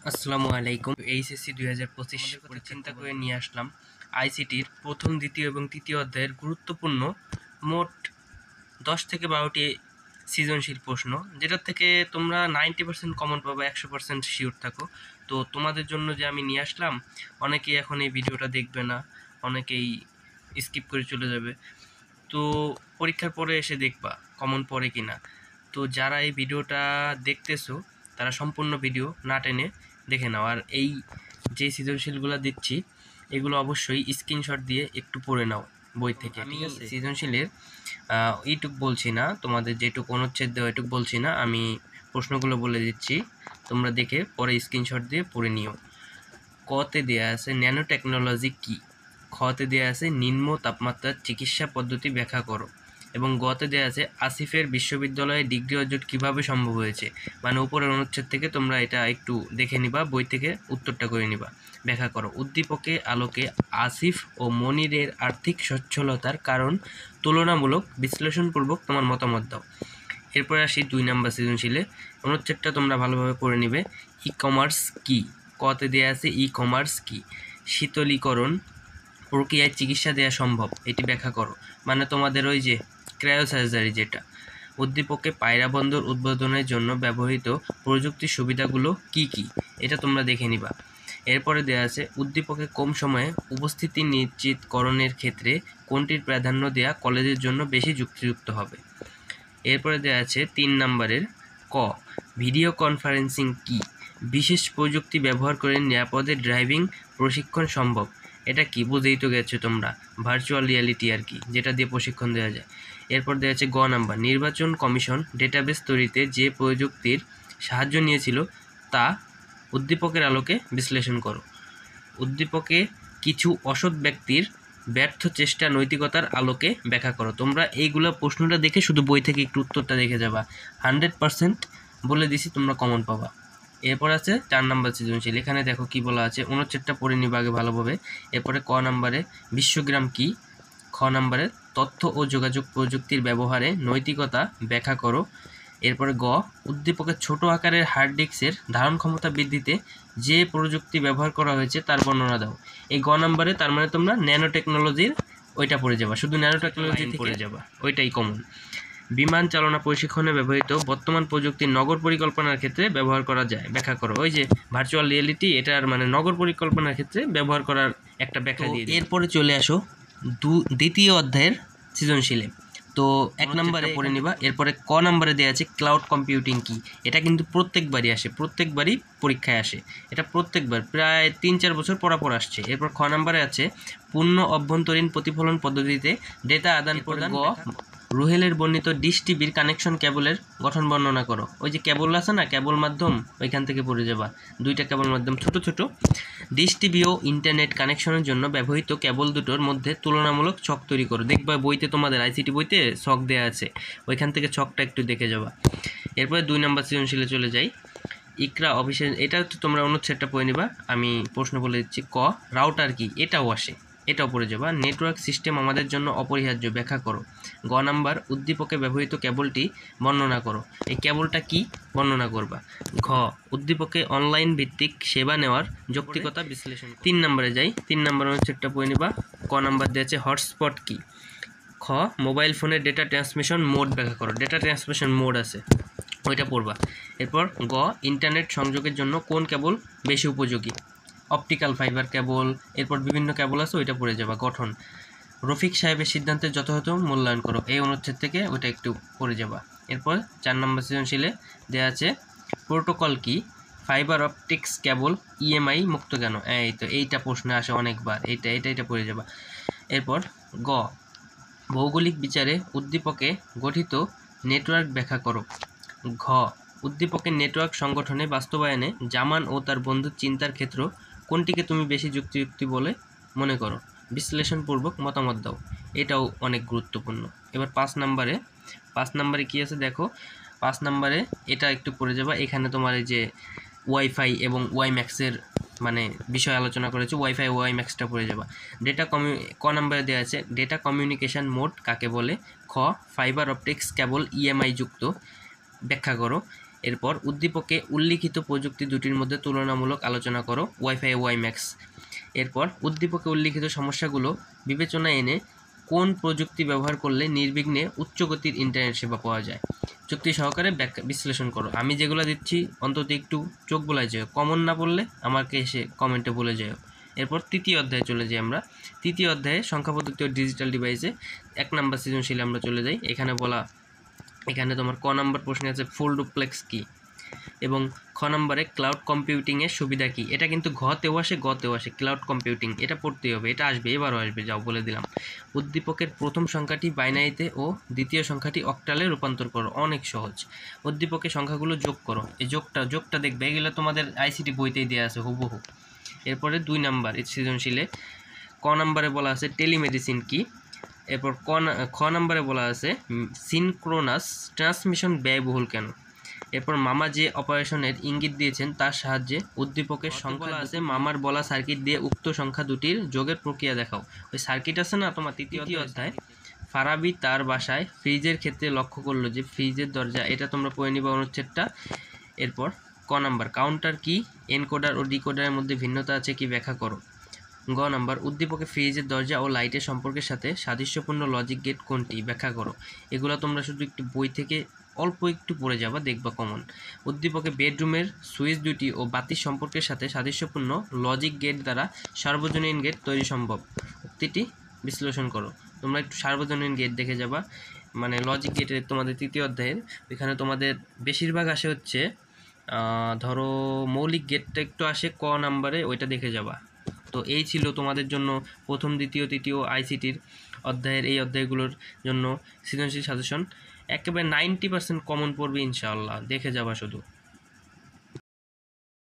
আসসালামু আলাইকুম। এইচএসসি 2025 চিন্তা করে নিয়ে আসলাম আইসিটির প্রথম, দ্বিতীয় এবং তৃতীয় অধ্যায়ের গুরুত্বপূর্ণ মোট 10 থেকে 12টি সৃজনশীল প্রশ্ন, যেটার থেকে তোমরা 90% কমন পাবে, 100% শিওর থাকো। তো তোমাদের জন্য যে আমি নিয়ে আসলাম, অনেকেই এখন এই ভিডিওটা দেখবে না, অনেকেই স্কিপ করে চলে যাবে। তো পরীক্ষার পরে এসে দেখবা কমন পড়ে কিনা। তো যারা এই ভিডিওটা দেখতেছো তারা সম্পূর্ণ ভিডিও না টেনে দেখে নাও। আর এই যে সৃজনশীলগুলো দিচ্ছি এগুলো অবশ্যই স্ক্রিনশট দিয়ে একটু পড়ে নাও বই থেকে। আমি সৃজনশীলের এইটুক বলছি না, তোমাদের যেটুক অনুচ্ছেদ দেওয়া এটুক বলছি না, আমি প্রশ্নগুলো বলে দিচ্ছি, তোমরা দেখে পরে স্ক্রিনশট দিয়ে পড়ে নিও। কতে দেয়া আছে ন্যানো টেকনোলজি কী, খতে দেয়া আছে নিম্ন তাপমাত্রার চিকিৎসা পদ্ধতি ব্যাখ্যা করো, এবং গতে দেয়া আছে আসিফের বিশ্ববিদ্যালয়ে ডিগ্রি অর্জন কীভাবে সম্ভব হয়েছে। মানে উপরের অনুচ্ছেদ থেকে তোমরা এটা একটু দেখে নিবা, বই থেকে উত্তরটা করে নিবা। ব্যাখ্যা করো উদ্দীপকে আলোকে আসিফ ও মনিরের আর্থিক সচ্ছলতার কারণ তুলনামূলক বিশ্লেষণপূর্বক তোমার মতামত দাও। এরপরে আসি 2 নম্বর সৃজনশীলে। অনুচ্ছেদটা তোমরা ভালোভাবে পড়ে নিবে। ই কমার্স কী, কতে দেয়া আছে ই কমার্স কী, শীতলীকরণ প্রক্রিয়ায় চিকিৎসা দেওয়া সম্ভব, এটি ব্যাখ্যা করো। মানে তোমাদের ওই যে ক্রায়োসার্জারি, যেটা উদ্দীপকে পায়রা বন্দর উদ্বোধনের জন্য ব্যবহৃত প্রযুক্তির সুবিধাগুলো কি কি, এটা তোমরা দেখে নিবা। এরপরে দেওয়া আছে উদ্দীপকে কম সময়ে উপস্থিতি নিশ্চিতকরণের ক্ষেত্রে কোনটির প্রাধান্য দেয়া কলেজের জন্য বেশি যুক্তিযুক্ত হবে। এরপরে দেওয়া আছে 3 নম্বরের ক, ভিডিও কনফারেন্সিং কি, বিশেষ প্রযুক্তি ব্যবহার করে নিরাপদে ড্রাইভিং প্রশিক্ষণ সম্ভব। এটা কি বুঝেই তো গেছো তোমরা, ভার্চুয়াল রিয়ালিটি আর কি, যেটা দিয়ে প্রশিক্ষণ দেওয়া যায়। এরপর দেওয়া আছে গ নাম্বার, নির্বাচন কমিশন ডেটাবেস তৈরিতে যে প্রযুক্তির সাহায্য নিয়েছিল তা উদ্দীপকের আলোকে বিশ্লেষণ করো। উদ্দীপকে কিছু অসৎ ব্যক্তির ব্যর্থ চেষ্টা নৈতিকতার আলোকে ব্যাখ্যা করো। তোমরা এইগুলো প্রশ্নটা দেখে শুধু বই থেকে একটু উত্তরটা দেখে যাবা, 100% বলে দিছি তোমরা কমন পাবা। এরপর আছে 4 নম্বর সৃজনশীল। এখানে দেখো কি বলা আছে, অনুচ্ছেদটা পড়ে নিবা আগে ভালোভাবে। এরপরে ক নম্বরে বিশ্বগ্রাম কি, খ নম্বরে তথ্য ও যোগাযোগ প্রযুক্তির ব্যবহারে নৈতিকতা ব্যাখ্যা করো। এরপরে গ, উদ্দীপকের ছোট আকারের হার্ড ডিস্কের ধারণ ক্ষমতা বৃদ্ধিতে যে প্রযুক্তি ব্যবহার করা হয়েছে তার বর্ণনা দাও। এই গ নম্বরে তার মানে তোমরা ন্যানো টেকনোলজির ওইটা পড়ে যাবা, শুধু ন্যানো টেকনোলজি পড়ে যাবা, ওইটাই কমন। বিমান চালনা প্রশিক্ষণে ব্যবহৃত বর্তমান প্রযুক্তি নগর পরিকল্পনার ক্ষেত্রে ব্যবহার করা যায়, ব্যাখ্যা করো। ওই যে ভার্চুয়াল রিয়েলিটি, এটার মানে নগর পরিকল্পনার ক্ষেত্রে ব্যবহার করার একটা ব্যাখ্যা দিয়ে দিই। এরপরে চলে আসো দ্বিতীয় অধ্যায়ের সৃজনশীলে। তো 1 নম্বরে পড়ে নিবা। এরপরে ক নম্বরে দেওয়া আছে ক্লাউড কম্পিউটিং কি, এটা কিন্তু প্রত্যেকবারই আসে, প্রত্যেকবারই পরীক্ষায় আসে, এটা প্রত্যেকবার প্রায় 3-4 বছর পর আসছে। এরপর খ নম্বরে আছে পূর্ণ অভ্যন্তরীণ প্রতিফলন পদ্ধতিতে ডেটা আদান প্রদান। গ, রুহেলের বর্ণিত ডিশ টিভির কানেকশন কেবলের গঠন বর্ণনা করো। ওই যে কেবল আছে না, কেবল মাধ্যম, ওইখান থেকে পড়ে যাবা। 2টা কেবল মাধ্যম ছোট ছোট। ডিশ টিভি ও ইন্টারনেট কানেকশনের জন্য ব্যবহৃত কেবল দুটোর মধ্যে তুলনামূলক ছক তৈরি করো। দেখবা বইতে, তোমাদের আইসিটি বইতে ছক দেওয়া আছে, ওইখান থেকে ছকটা একটু দেখে যাবা। এরপরে 2 নম্বর সৃজনশীলে চলে যাই। ইকরা অফিসের, এটা তো তোমরা অনুচ্ছেদটা পড়ে নিবা, আমি প্রশ্ন বলে দিচ্ছি। ক, রাউটার কি, এটাও আসে, এটাও পড়ে যাবা। নেটওয়ার্ক সিস্টেম আমাদের জন্য অপরিহার্য, ব্যাখ্যা করো। গ নাম্বার, উদ্দীপকে ব্যবহৃত কেবলটি বর্ণনা করো। এই কেবলটা কি বর্ণনা করবা। ঘ, উদ্দীপকে অনলাইন ভিত্তিক সেবা নেওয়ার যৌক্তিকতা বিশ্লেষণ। 3 নম্বরে যাই। 3 নম্বর অনুচ্ছেদটা পড়ে নিবা। ক নাম্বার দিয়েছে হটস্পট কি। খ, মোবাইল ফোনের ডেটা ট্রান্সমিশন মোড ব্যাখ্যা করো। ডেটা ট্রান্সমিশন মোড আছে, ওইটা পড়বা। এরপর গ, ইন্টারনেট সংযোগের জন্য কোন কেবল বেশি উপযোগী, অপটিক্যাল ফাইবার কেবল। এরপর বিভিন্ন কেবল আছে, ওইটা পড়ে যাবা। গঠন, রফিক সাহেবের সিদ্ধান্তের যথাযথ মূল্যায়ন করো। এই অনুচ্ছেদ থেকে ওইটা একটু পড়ে যাবা। এরপর 4 নম্বর সৃজনশীলে দেওয়া আছে প্রোটোকল কি, ফাইবার অপটিক্স কেবল ইএমআই মুক্ত কেন। এই তো এইটা প্রশ্নে আসে অনেকবার, এইটা পড়ে যাবা। এরপর গ, ভৌগোলিক বিচারে উদ্দীপকে গঠিত নেটওয়ার্ক ব্যাখ্যা করো। ঘ, উদ্দীপকের নেটওয়ার্ক সংগঠনে বাস্তবায়নে জামান ও তার বন্ধুর চিন্তার ক্ষেত্র কোনটিকে তুমি বেশি যুক্তিযুক্ত বলে মনে করো, বিশ্লেষণপূর্বক মতামত দাও। এটাও অনেক গুরুত্বপূর্ণ। এবার 5 নম্বরে কী আছে দেখো। 5 নম্বরে এটা একটু পড়ে যাবা। এখানে তোমার এই যে ওয়াইফাই এবং ওয়াইম্যাক্সের মানে বিষয় আলোচনা করেছে, ওয়াইফাই ওয়াইম্যাক্সটা পড়ে যাবা। ক নম্বরে দেওয়া আছে ডেটা কমিউনিকেশন মোড কাকে বলে। খ, ফাইবার অপটিক্স কেবল ইএমআই যুক্ত, ব্যাখ্যা করো। এরপর উদ্দীপকে উল্লিখিত প্রযুক্তি দুটির মধ্যে তুলনামূলক আলোচনা করো, ওয়াইফাই ওয়াইম্যাক্স। এরপর উদ্দীপকে উল্লিখিত সমস্যাগুলো বিবেচনায় এনে কোন প্রযুক্তি ব্যবহার করলে নির্বিঘ্নে উচ্চগতির ইন্টারনেট সেবা পাওয়া যায়, যুক্তি সহকারে বিশ্লেষণ করো। আমি যেগুলো দিচ্ছি অন্তত একটু চোখ বোলাই যাও, কমন না পড়লে আমাকে এসে কমেন্টে বলে যাও। এরপর তৃতীয় অধ্যায়ে চলে যাই আমরা। তৃতীয় অধ্যায়ে সংখ্যা পদ্ধতি ও ডিজিটাল ডিভাইসে 1 নম্বর সৃজনশীলে আমরা চলে যাই। এখানে তোমার ক নম্বর প্রশ্নে আছে ফুল ডুপ্লেক্স কী, এবং খ নম্বরে ক্লাউড কম্পিউটিংয়ের সুবিধা কী। এটা কিন্তু ঘতেও আসে গতেও আসে, ক্লাউড কম্পিউটিং এটা পড়তেই হবে, এটা আসবে, এবারও আসবে, যাও বলে দিলাম। উদ্দীপকের প্রথম সংখ্যাটি বাইনারিতে ও দ্বিতীয় সংখ্যাটি অক্টালে রূপান্তর করো, অনেক সহজ। উদ্দীপকের সংখ্যাগুলো যোগ করো, এই যোগটা দেখবে, এগুলো তোমাদের আইসিটি বইতেই দেওয়া আছে হুবহু। এরপরে 2 নাম্বার এই সৃজনশীলে ক নম্বরে বলা আছে টেলিমেডিসিন কী। এরপর খ নম্বরে বলা আছে সিনক্রোনাস ট্রান্সমিশন ব্যয়বহুল কেন। এরপর মামা যে অপারেশনের ইঙ্গিত দিয়েছেন তার সাহায্যে উদ্দীপকের সংখ্যা আছে মামার বলা সার্কিট দিয়ে উক্ত সংখ্যা দুটির যোগের প্রক্রিয়া দেখাও। ওই সার্কিট আছে না তোমার তৃতীয় অধ্যায়, ফারাবি তার বাসায় ফ্রিজের ক্ষেত্রে লক্ষ্য করলো যে ফ্রিজের দরজা, এটা তোমরা পড়ে নিবা অনুচ্ছেদটা। এরপর ক নাম্বার কাউন্টার কি, এনকোডার ও ডিকোডারের মধ্যে ভিন্নতা আছে কি ব্যাখ্যা করো। গ নাম্বার উদ্দীপকে ফ্রিজের দরজা ও লাইটের সম্পর্কের সাথে সাদৃশ্যপূর্ণ লজিক গেট কোনটি ব্যাখ্যা করো। এগুলো তোমরা শুধু একটু বই থেকে অল্প একটু পড়ে যাবা, দেখবা কমন। উদ্দীপকে বেডরুমের সুইচ দুটি ও বাতির সম্পর্কের সাথে সাদৃশ্যপূর্ণ লজিক গেট দ্বারা সার্বজনীন গেট তৈরি সম্ভব, উক্তিটি বিশ্লেষণ করো। তোমরা একটু সার্বজনীন গেট দেখে যাবা, মানে লজিক গেটের তোমাদের তৃতীয় অধ্যায়ের এখানে তোমাদের বেশিরভাগ আসে হচ্ছে ধরো মৌলিক গেটটা একটু আসে ক নাম্বারে, ওইটা দেখে যাবা। তো এই ছিল তোমাদের জন্য প্রথম দ্বিতীয় তৃতীয় আইসিটির অধ্যায়ের এই অধ্যায়গুলোর জন্য সৃজনশীল সাজেশন। একেবারে 90% কমন পড়বে ইনশাআল্লাহ, দেখে যাবা শুধু।